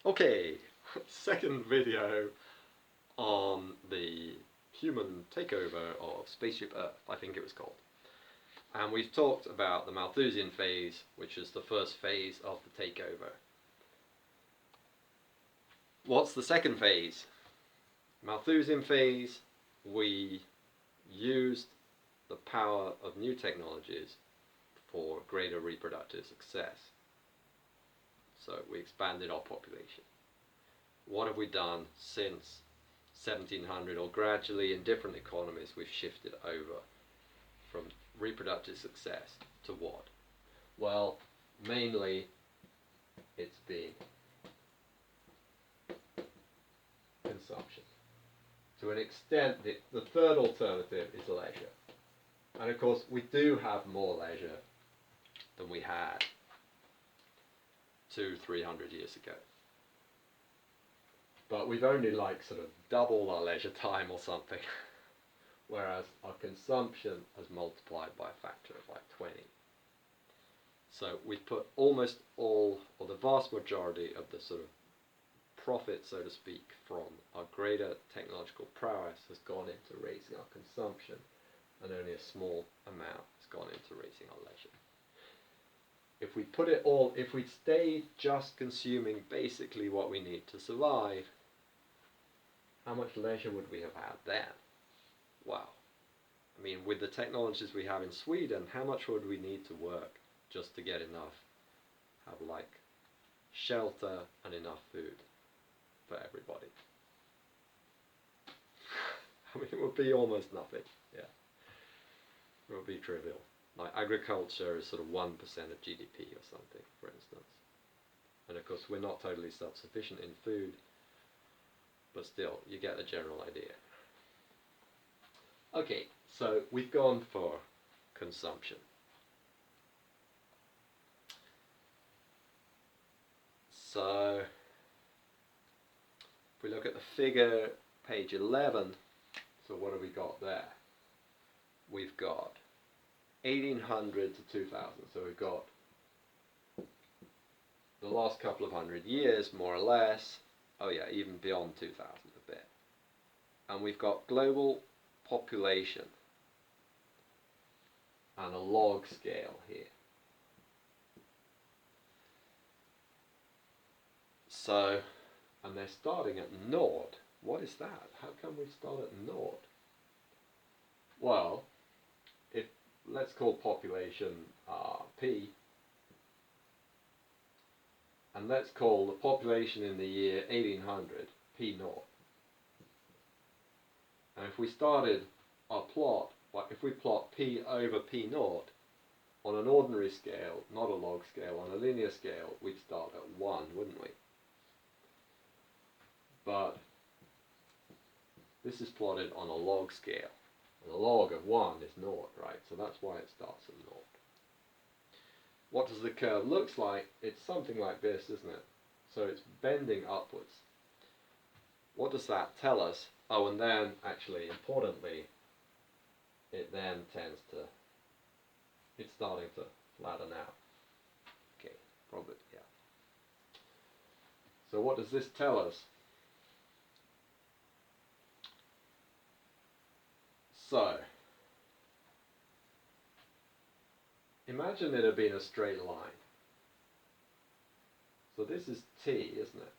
Okay, second video on the human takeover of Spaceship Earth, I think it was called. And we've talked about the Malthusian phase, which is the first phase of the takeover. What's the second phase? Malthusian phase, we used the power of new technologies for greater reproductive success. So we expanded our population. What have we done since 1700, or gradually in different economies we've shifted over from reproductive success to what? Well, mainly it's been consumption. To an extent, the third alternative is leisure. And of course we do have more leisure than we had 200-300 years ago. But we've only sort of doubled our leisure time or something, whereas our consumption has multiplied by a factor of 20. So we've put almost all, or the vast majority of the sort of profit, so to speak, from our greater technological prowess has gone into raising our consumption, and only a small amount has gone into raising our leisure. If we put it all, if we stayed just consuming basically what we need to survive, how much leisure would we have had then? Wow. I mean, with the technologies we have in Sweden, how much would we need to work just to get enough, have shelter and enough food for everybody? I mean, it would be almost nothing, yeah. It would be trivial. Agriculture is sort of 1% of GDP or something, for instance. And of course, we're not totally self-sufficient in food, but still, you get the general idea. Okay, so we've gone for consumption. So, if we look at the figure, page 11, so what have we got there? We've got 1800 to 2000, so we've got the last couple of hundred years, more or less. Oh yeah, even beyond 2000 a bit. And we've got global population and a log scale here. So, and they're starting at naught. What is that? How come we start at naught? Well, let's call population P, and let's call the population in the year 1800 P naught. And if we started our plot, if we plot P over P naught on an ordinary scale, not a log scale, on a linear scale, we'd start at 1, wouldn't we? But this is plotted on a log scale. And the log of 1 is naught, right? So that's why it starts at naught. What does the curve look like? It's something like this, isn't it? So it's bending upwards. What does that tell us? Oh, and then, actually, importantly, it then it's starting to flatten out. Okay, probably, yeah. So what does this tell us? So, imagine it had been a straight line. So this is t, isn't it?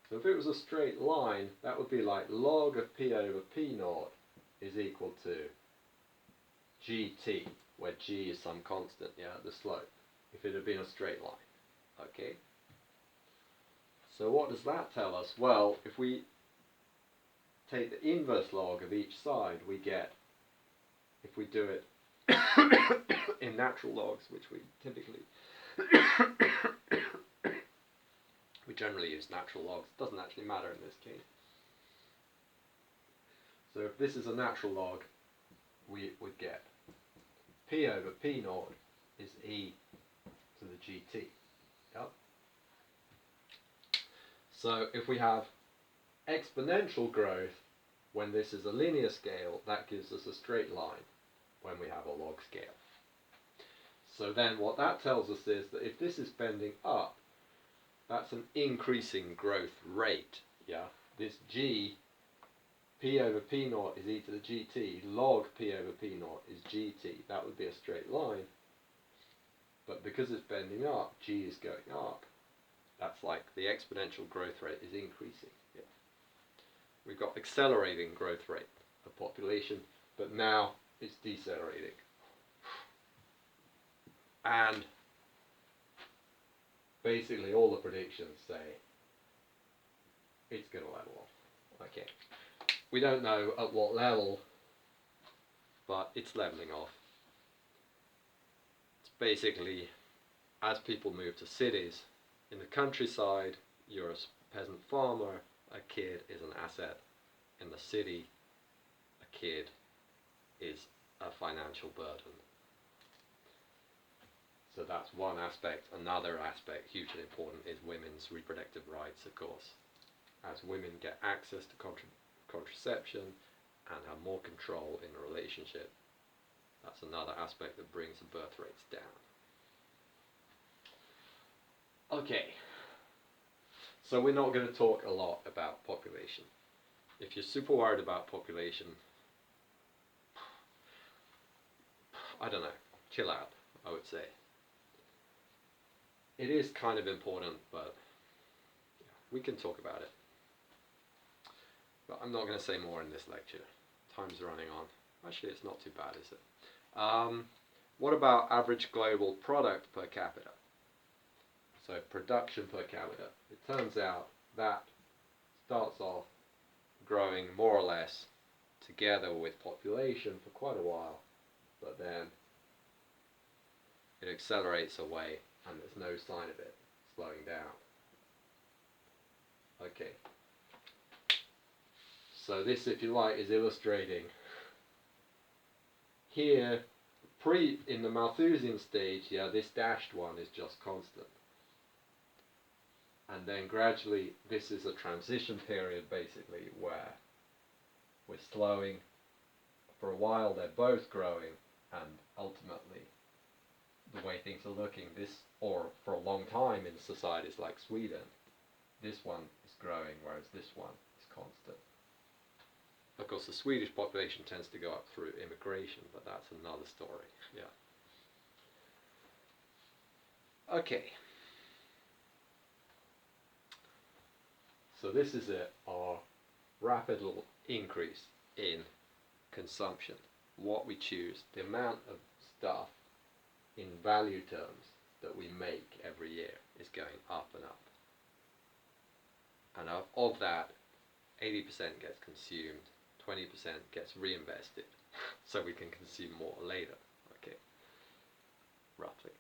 So if it was a straight line, that would be like log of p over p naught is equal to gt, where g is some constant, yeah, the slope, if it had been a straight line. Okay? So what does that tell us? Well, if we take the inverse log of each side, we get, if we do it in natural logs, which we typically we generally use natural logs. It doesn't actually matter in this case. So if this is a natural log, we would get P over P naught is e to the gt. Yep. So if we have exponential growth when this is a linear scale, that gives us a straight line when we have a log scale. So then what that tells us is that if this is bending up, that's an increasing growth rate. Yeah, this G, P over P naught is e to the GT, log P over P naught is GT. That would be a straight line. But because it's bending up, G is going up. That's like the exponential growth rate is increasing. Yeah. We've got accelerating growth rate of population, but now it's decelerating. And basically all the predictions say it's going to level off. Okay. We don't know at what level, but it's leveling off. It's basically, as people move to cities, in the countryside, you're a peasant farmer, a kid is an asset. In the city, a kid is a financial burden. So that's one aspect. Another aspect, hugely important, is women's reproductive rights, of course. As women get access to contraception and have more control in a relationship, that's another aspect that brings the birth rates down. Okay, so we're not going to talk a lot about population. If you're super worried about population, I don't know, chill out, I would say. It is kind of important, but yeah, we can talk about it. But I'm not going to say more in this lecture. Time's running on. Actually, it's not too bad, is it? What about average global product per capita? So production per capita. It turns out that starts off growing more or less together with population for quite a while, but then it accelerates away and there's no sign of it slowing down. Okay. So this, if you like, is illustrating here, in the Malthusian stage, yeah, this dashed one is just constant. And then gradually, this is a transition period basically where we're slowing. For a while they're both growing, and ultimately the way things are looking, or for a long time in societies like Sweden, this one is growing whereas this one is constant. Of course the Swedish population tends to go up through immigration, but that's another story. Yeah. Okay. So this is our rapid little increase in consumption. What we choose, the amount of stuff in value terms that we make every year is going up and up. And of that, 80% gets consumed, 20% gets reinvested, so we can consume more later, okay, roughly.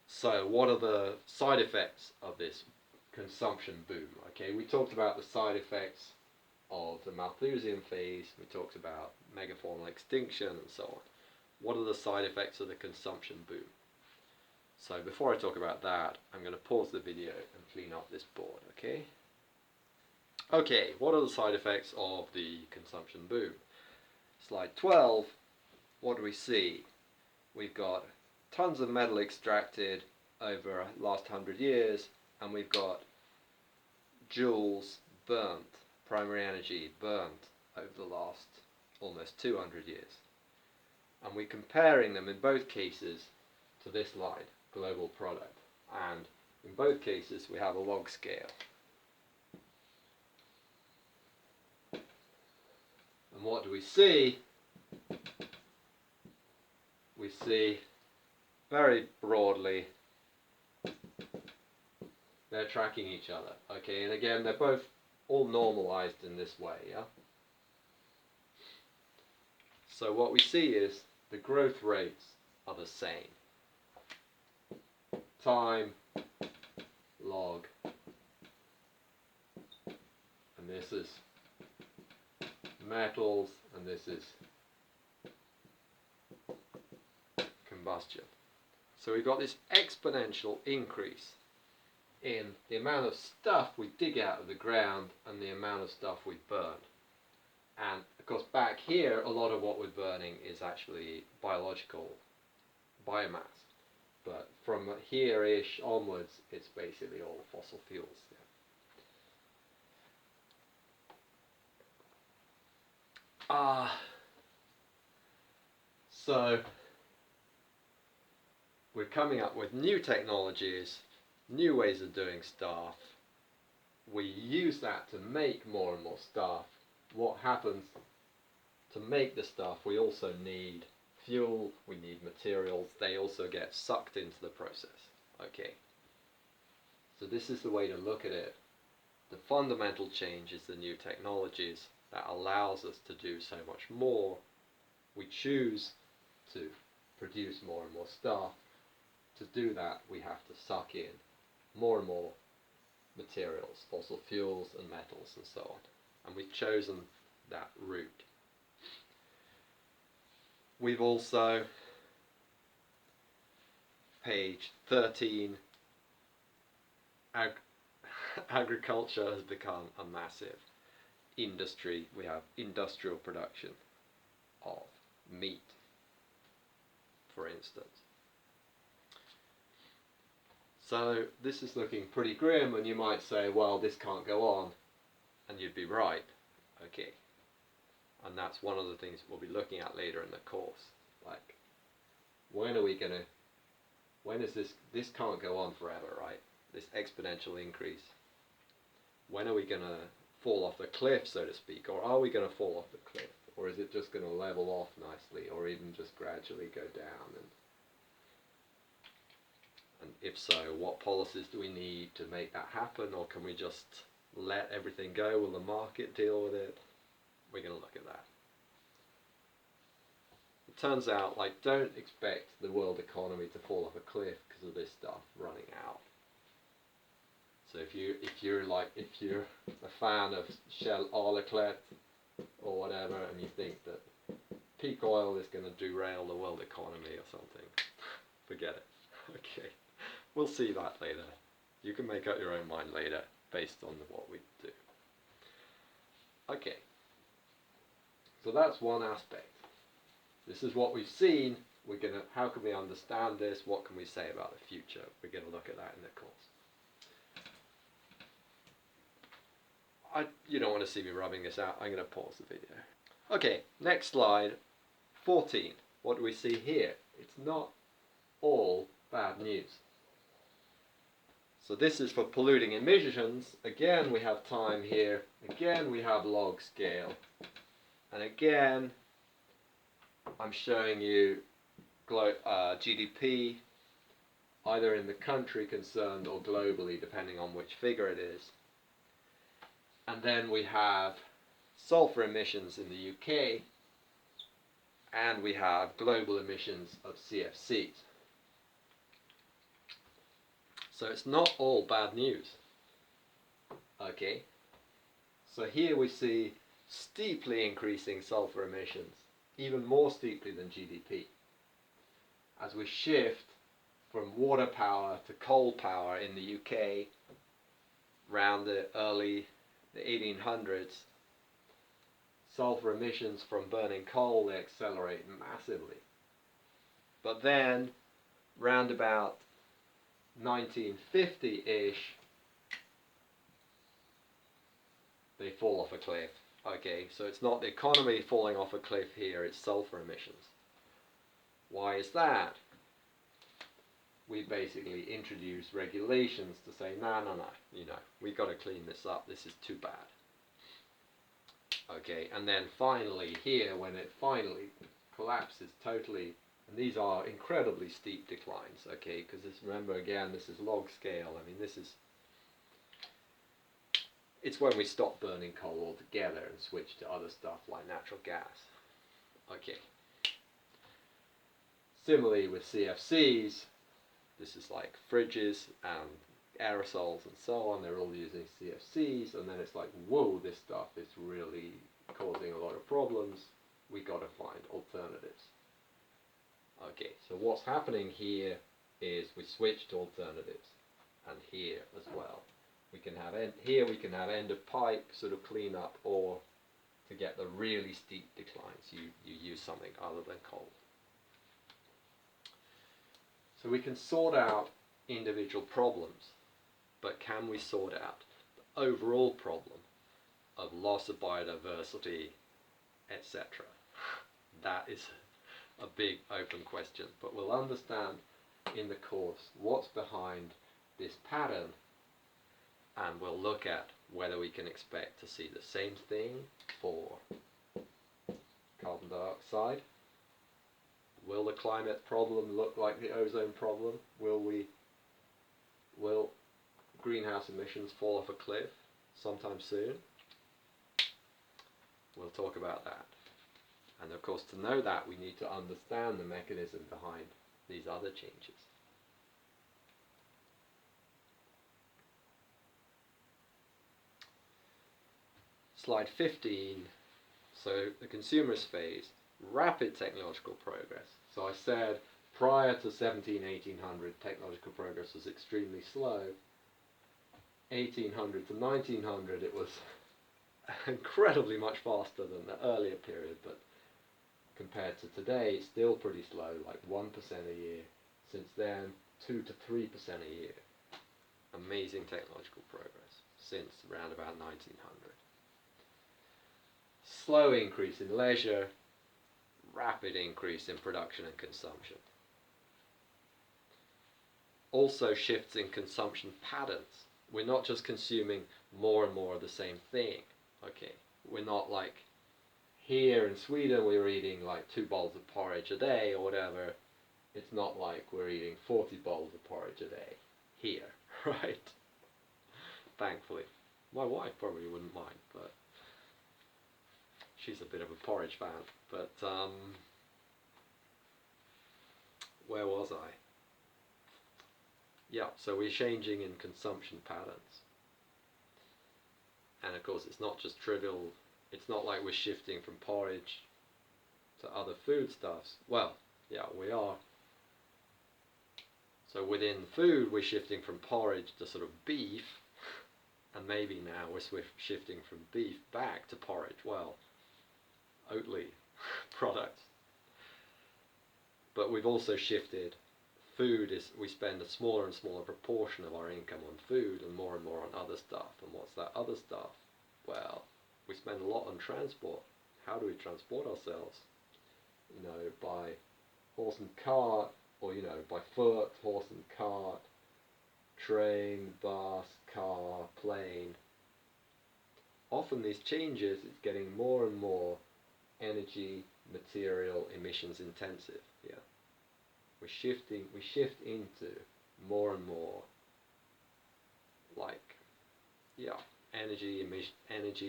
So what are the side effects of this consumption boom? Okay, we talked about the side effects of the Malthusian phase, we talked about megafaunal extinction and so on. What are the side effects of the consumption boom? So before I talk about that, I'm going to pause the video and clean up this board, okay? Okay, what are the side effects of the consumption boom? Slide 12, what do we see? We've got tons of metal extracted over the last 100 years, and we've got joules burnt, primary energy burnt over the last almost 200 years. And we're comparing them in both cases to this line, global product. And in both cases we have a log scale. And what do we see? We see very broadly they're tracking each other. Okay, and again they're both all normalized in this way, yeah? So what we see is the growth rates are the same. Time, log, and this is metals, and this is combustion. So we've got this exponential increase in the amount of stuff we dig out of the ground and the amount of stuff we burn. And of course back here a lot of what we're burning is actually biological biomass. But from here-ish onwards, it's basically all fossil fuels. Yeah. So we're coming up with new technologies, new ways of doing stuff. We use that to make more and more stuff. What happens to make the stuff? We also need fuel, we need materials. They also get sucked into the process. Okay. So this is the way to look at it. The fundamental change is the new technologies that allows us to do so much more. We choose to produce more and more stuff. To do that, we have to suck in more and more materials, fossil fuels and metals and so on. And we've chosen that route. We've also, page 13, agriculture has become a massive industry. We have industrial production of meat, for instance. So this is looking pretty grim, and you might say, well, this can't go on, and you'd be right. Okay. And that's one of the things we'll be looking at later in the course. Like, when are we going to, when is this can't go on forever, right? This exponential increase. When are we going to fall off the cliff, so to speak? Or are we going to fall off the cliff? Or is it just going to level off nicely, or even just gradually go down? And if so, what policies do we need to make that happen? Or can we just let everything go? Will the market deal with it? We're going to look at that. It turns out, like, don't expect the world economy to fall off a cliff because of this stuff running out. So if you're a fan of Shell or Leclerc or whatever, and you think that peak oil is going to derail the world economy or something, forget it. Okay, we'll see that later. You can make up your own mind later based on what we do. Okay, so that's one aspect. This is what we've seen. How can we understand this? What can we say about the future? We're going to look at that in the course. You don't want to see me rubbing this out. I'm going to pause the video. Okay, next slide, 14. What do we see here? It's not all bad news. So this is for polluting emissions. Again, we have time here. Again, we have log scale. And again, I'm showing you GDP, either in the country concerned or globally, depending on which figure it is. And then we have sulfur emissions in the UK, and we have global emissions of CFCs. So it's not all bad news. Okay, so here we see steeply increasing sulfur emissions, even more steeply than GDP, as we shift from water power to coal power in the UK around the 1800s. Sulfur emissions from burning coal, they accelerate massively. But then, round about 1950-ish, they fall off a cliff. Okay, so it's not the economy falling off a cliff here, it's sulfur emissions. Why is that? We basically introduce regulations to say, no, we've got to clean this up, this is too bad. Okay, and then finally here, when it finally collapses totally, and these are incredibly steep declines, okay, because remember again, this is log scale. I mean, it's when we stop burning coal altogether and switch to other stuff like natural gas. Okay. Similarly with CFCs, this is like fridges and aerosols and so on, they're all using CFCs, and then it's like, whoa, this stuff is really causing a lot of problems, we got to find alternatives. Okay, so what's happening here is we switch to alternatives, and here as well. We can have end of pipe sort of clean up, or to get the really steep declines, you use something other than coal. So we can sort out individual problems, but can we sort out the overall problem of loss of biodiversity, etc.? That is a big open question, but we'll understand in the course what's behind this pattern, and we'll look at whether we can expect to see the same thing for carbon dioxide. Will the climate problem look like the ozone problem? Will greenhouse emissions fall off a cliff sometime soon? We'll talk about that. And of course, to know that, we need to understand the mechanism behind these other changes. Slide 15. So the consumerist phase, rapid technological progress. So I said prior to 1800, technological progress was extremely slow. 1800 to 1900, it was incredibly much faster than the earlier period, but compared to today, it's still pretty slow, like 1% a year. Since then, 2 to 3% a year. Amazing technological progress since around about 1900. Slow increase in leisure, rapid increase in production and consumption. Also shifts in consumption patterns. We're not just consuming more and more of the same thing. Okay, we're not like here in Sweden we're eating like 2 bowls of porridge a day or whatever. It's not like we're eating 40 bowls of porridge a day here, right? Thankfully. My wife probably wouldn't mind, but she's a bit of a porridge fan. But where was I? Yeah, so we're changing in consumption patterns. And of course it's not just trivial, it's not like we're shifting from porridge to other foodstuffs. Well, yeah, we are. So within food we're shifting from porridge to sort of beef, and maybe now we're shifting from beef back to porridge. Well, Oatly products. But we've also shifted. Food is, we spend a smaller and smaller proportion of our income on food and more on other stuff. And what's that other stuff? Well, we spend a lot on transport. How do we transport ourselves? You know, by horse and cart, or you know, by foot, horse and cart, train, bus, car, plane. Often these changes, it's getting more and more energy, material, emissions intensive. Yeah, we shift into more and more like, yeah, energy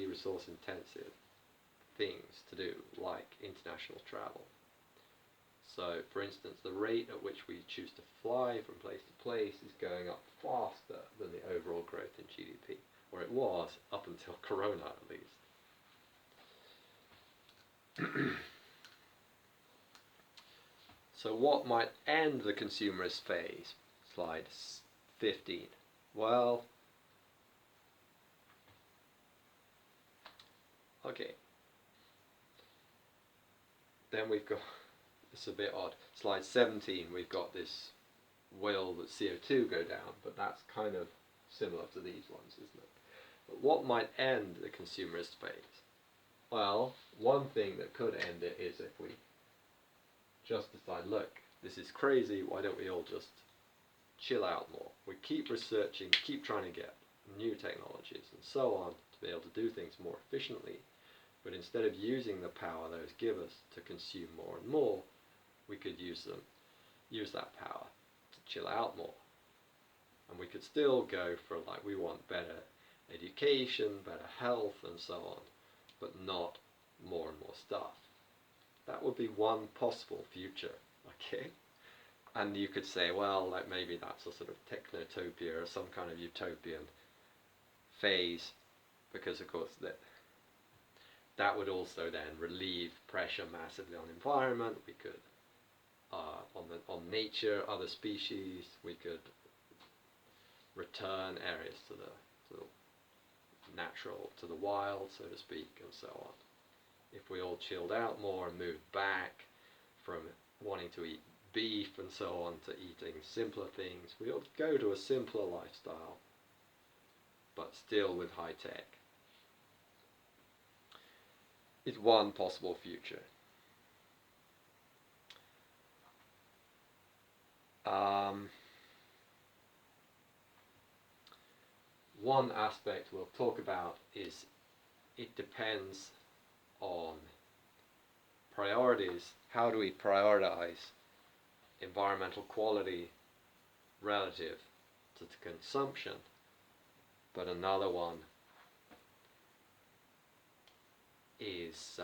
resource intensive things to do, like international travel. So, for instance, the rate at which we choose to fly from place to place is going up faster than the overall growth in GDP, or it was up until Corona at least. So what might end the consumerist phase? Slide 15. Well, okay. Then we've got, it's a bit odd, slide 17, we've got this will that CO2 go down, but that's kind of similar to these ones, isn't it? But what might end the consumerist phase? Well, one thing that could end it is if we just decide, look, this is crazy, why don't we all just chill out more? We keep researching, keep trying to get new technologies and so on to be able to do things more efficiently, but instead of using the power those give us to consume more and more, we could use that power to chill out more. And we could still go for, like, we want better education, better health and so on, but not more and more stuff. That would be one possible future, okay? And you could say, well, like maybe that's a sort of technotopia or some kind of utopian phase, because of course that would also then relieve pressure massively on the environment. We could, on nature, other species, we could return areas to the natural, to the wild, so to speak, and so on. If we all chilled out more and moved back from wanting to eat beef and so on to eating simpler things. We'll go to a simpler lifestyle, but still with high tech. Is one possible future. One aspect we'll talk about is it depends on priorities. How do we prioritize environmental quality relative to the consumption? But another one is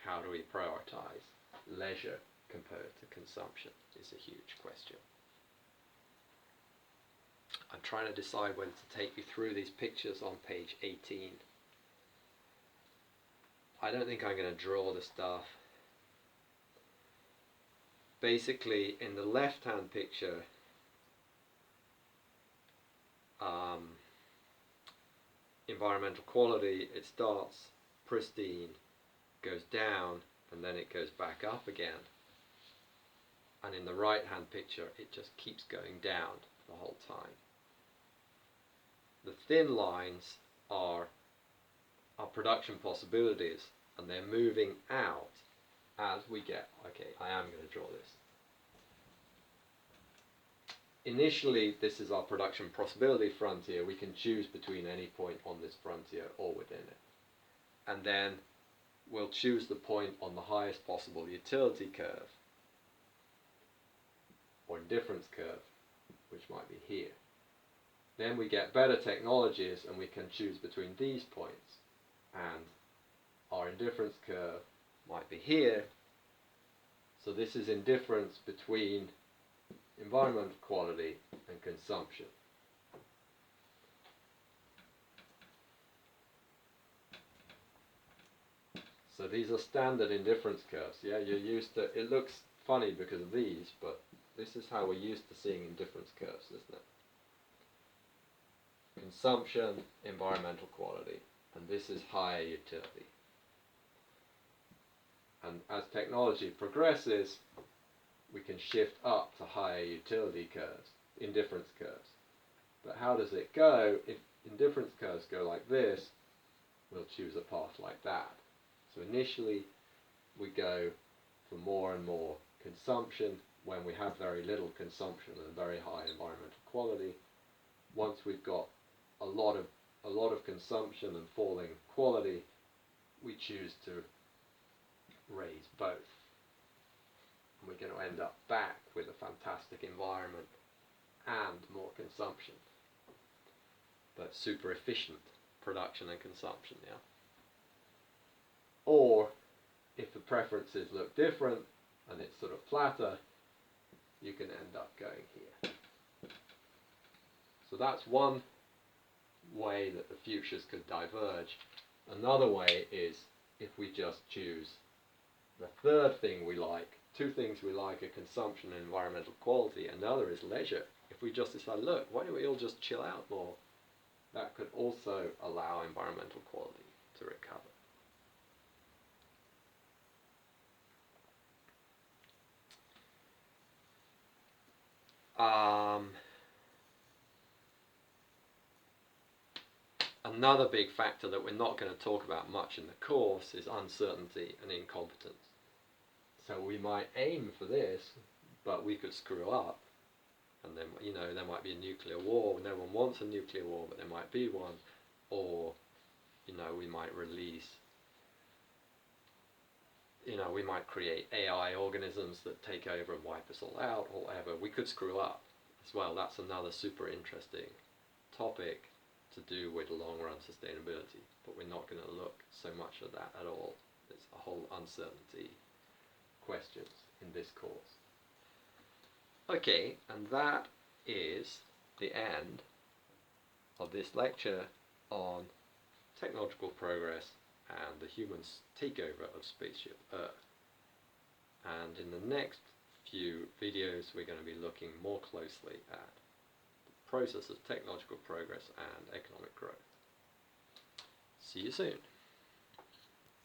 how do we prioritize leisure compared to consumption is a huge question. I'm trying to decide when to take you through these pictures on page 18. I don't think I'm going to draw the stuff. Basically, in the left-hand picture, environmental quality, it starts pristine, goes down, and then it goes back up again. And in the right-hand picture, it just keeps going down the whole time. The thin lines are our production possibilities, and they're moving out as we get. Okay, I am going to draw this. Initially, this is our production possibility frontier. We can choose between any point on this frontier or within it. And then we'll choose the point on the highest possible utility curve, or indifference curve, which might be here. Then we get better technologies and we can choose between these points, and our indifference curve might be here. So this is indifference between environmental quality and consumption. So these are standard indifference curves. Yeah, you're used to, it looks funny because of these, but this is how we're used to seeing indifference curves, isn't it? Consumption, environmental quality, and this is higher utility. And as technology progresses, we can shift up to higher utility curves, indifference curves. But how does it go? If indifference curves go like this, we'll choose a path like that. So initially, we go for more and more consumption when we have very little consumption and very high environmental quality. Once we've got a lot of consumption and falling quality, we choose to raise both. And we're going to end up back with a fantastic environment and more consumption, but super efficient production and consumption, yeah? Or if the preferences look different and it's sort of flatter, you can end up going here. So that's one way that the futures could diverge. Another way is if we just choose the third thing we like. Two things we like are consumption and environmental quality, and the other is leisure. If we just decide, look, why don't we all just chill out more? That could also allow environmental quality to recover. Another big factor that we're not going to talk about much in the course is uncertainty and incompetence. So we might aim for this, but we could screw up, and then, you know, there might be a nuclear war. No one wants a nuclear war, but there might be one. Or, you know, we might release, you know, we might create AI organisms that take over and wipe us all out, or whatever. We could screw up as well. That's another super interesting topic to do with long-run sustainability, but we're not going to look so much at that at all. It's a whole uncertainty questions in this course. Okay, and that is the end of this lecture on technological progress and the human's takeover of spaceship Earth. And in the next few videos we're going to be looking more closely at the process of technological progress and economic growth. See you soon.